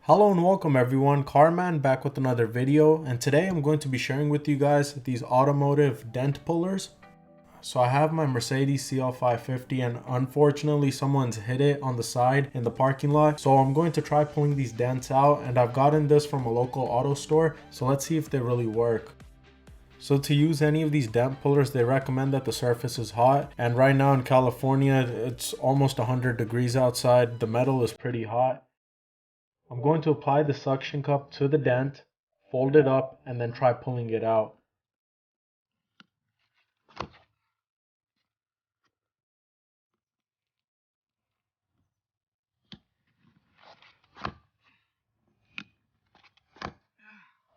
Hello and welcome everyone, Carman back with another video, and today I'm going to be sharing with you guys these automotive dent pullers. So I have my Mercedes CL550 and unfortunately someone's hit it on the side in the parking lot. So I'm going to try pulling these dents out, and I've gotten this from a local auto store. So let's see if they really work. So to use any of these dent pullers, they recommend that the surface is hot. And right now in California, it's almost 100 degrees outside. The metal is pretty hot. I'm going to apply the suction cup to the dent, fold it up, and then try pulling it out.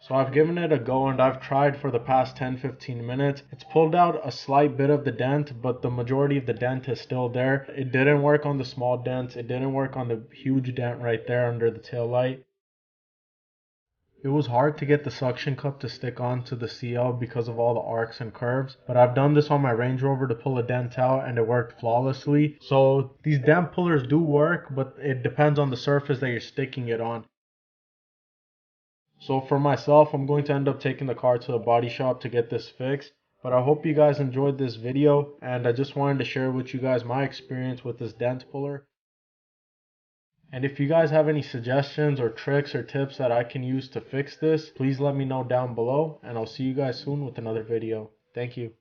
So I've given it a go and I've tried for the past 10-15 minutes. It's pulled out a slight bit of the dent, but the majority of the dent is still there. It didn't work on the small dents. It didn't work on the huge dent right there under the tail light. It was hard to get the suction cup to stick onto the CL because of all the arcs and curves, but I've done this on my Range Rover to pull a dent out and it worked flawlessly. So these dent pullers do work, but it depends on the surface that you're sticking it on. So for myself, I'm going to end up taking the car to a body shop to get this fixed. But I hope you guys enjoyed this video, and I just wanted to share with you guys my experience with this dent puller. And if you guys have any suggestions or tricks or tips that I can use to fix this, please let me know down below, and I'll see you guys soon with another video. Thank you.